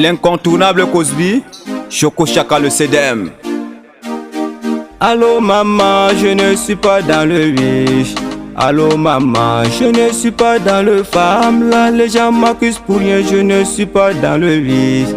L'incontournable Cosby, Choco Chaka le CDM. Allô maman, je ne suis pas dans le riche. Allô maman, je ne suis pas dans le femme là. Les gens m'accusent pour rien, je ne suis pas dans le riche.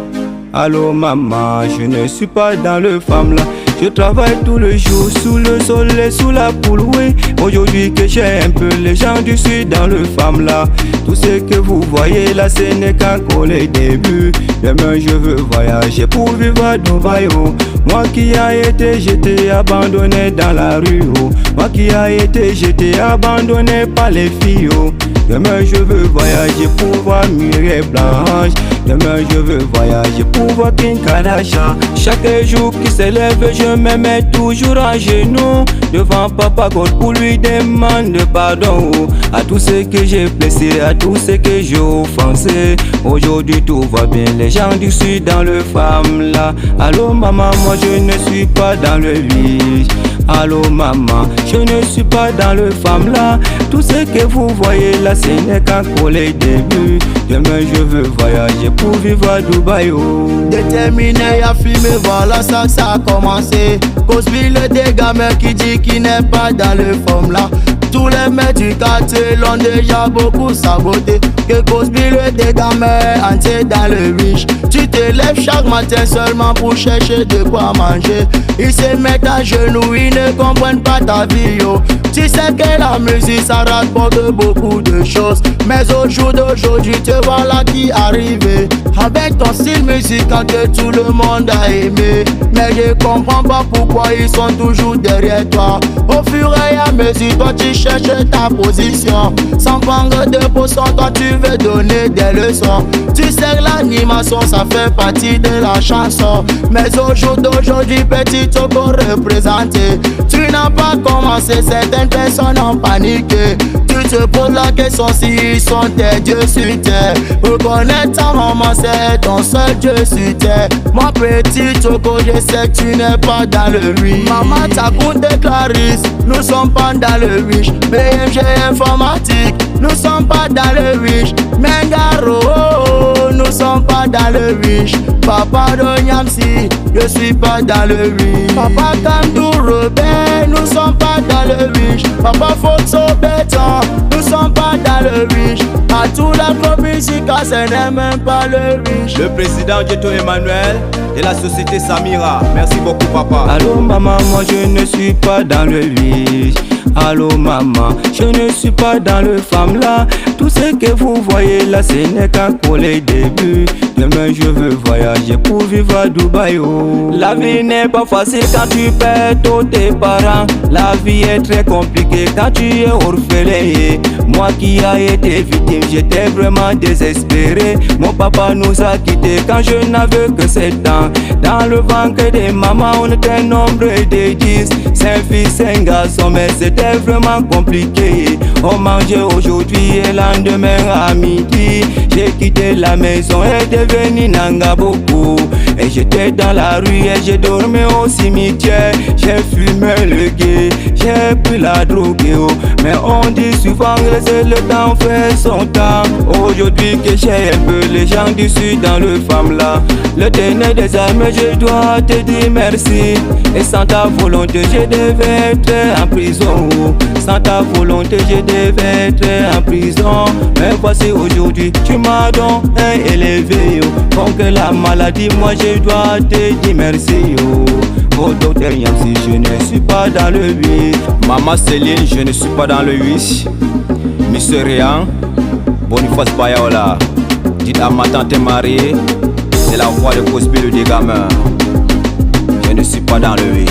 Allô maman, je ne suis pas dans le femme là. Je travaille tout le jour sous le soleil, sous la poule, oui. Aujourd'hui que j'ai un peu les gens du sud dans le femme là. Tout ce que vous voyez là, ce n'est qu'encore les débuts. Demain je veux voyager pour vivre à Dubaï, oh. Moi qui a été jeté, abandonné dans la rue, oh. Moi qui a été jeté, abandonné par les filles, oh. Demain je veux voyager pour voir Mireille Blanche. Demain je veux voyager pour voir Kim Kardashian. Chaque jour qui se lève, je me mets toujours à genoux devant Papa God pour lui demander pardon, oh. À tout ce que j'ai blessé, à tout ce que j'ai offensé. Aujourd'hui tout va bien, les gens du sud dans le femme là. Allô maman, moi je ne suis pas dans le riche. Allô maman, je ne suis pas dans le femme là. Tout ce que vous voyez là, ce n'est qu'encore les débuts. Demain je veux voyager pour vivre à Dubaï, oh. Déterminé à filmer, voilà ça a commencé. Cosby le dégameur qui dit qu'il n'est pas dans le femme là. Tous les mecs du quartier l'ont déjà beaucoup saboté. Que Cosby le dégameur entier dans le riche. Tu te lèves chaque matin seulement pour chercher de quoi manger. Ils se mettent à genoux, ils ne comprennent pas ta vie, yo. Tu sais que la musique ça rapporte beaucoup de choses. Mais au jour d'aujourd'hui te voilà qui arrive avec ton style musical que tout le monde a aimé. Mais je comprends pas pourquoi ils sont toujours derrière toi. Au fur et à mesure toi tu cherches ta position. Sans prendre de potion toi tu veux donner des leçons. Tu sais que l'animation ça fait partie de la chanson. Mais au jour d'aujourd'hui petit Choco représenté. Tu n'as pas commencé, certaines personnes ont paniqué. Tu te poses la question si ils sont tes dieux sur terre. Reconnaître ta maman c'est ton seul dieu sur terre. Mon petit Choco je sais que tu n'es pas dans le riche. Maman ta compte Clarisse, nous sommes pas dans le riche. BMG informatique, nous sommes pas dans le riche. Mengaro, nous sommes pas dans le riche. Papa Donyamsi, je suis pas dans le riche. Papa Kamdou Robert, nous sommes pas dans le riche. Papa Foxo Béton, nous sommes pas dans le riche. À tout la musique, ce n'est même pas le riche. Le président Djeto Emmanuel et la société Samira. Merci beaucoup papa. Allô maman, moi je ne suis pas dans le riche. Allô maman, je ne suis pas dans le femme là. Tout ce que vous voyez là, ce n'est qu'encore les débuts. Demain je veux voyager pour vivre à Dubaï, oh. La vie n'est pas facile quand tu perds tous tes parents. La vie est très compliquée quand tu es orphelin. Moi qui ai été victime, j'étais vraiment désespéré. Mon papa nous a quittés quand je n'avais que 7 ans. Dans le ventre de maman, on était nombreux de 10. 5 filles, 5 garçons, mais c'était vraiment compliqué. On mangeait aujourd'hui et lendemain à midi. J'ai quitté la maison et devenu Nangaboko. Et j'étais dans la rue et j'ai dormi au cimetière. J'ai fumé le guet, j'ai pris la drogue, oh. Mais on dit souvent laisser le temps faire son temps. Aujourd'hui que j'ai un peu les gens du sud dans le femme là. Le dernier des armes, je dois te dire merci. Et sans ta volonté, je devais être en prison, oh. Sans ta volonté, je devais être en prison. Mais voici aujourd'hui, tu m'as donc élevé, oh. Contre la maladie, moi je dois te dire merci, oh. Oh docteur Yamsi, je ne suis pas dans le 8. Maman Céline, je ne suis pas dans le 8. Monsieur Réan, Boniface Bayaola. Dites à ma tante mariée, c'est la voix de Cosby le dégameur. Je ne suis pas dans le 8.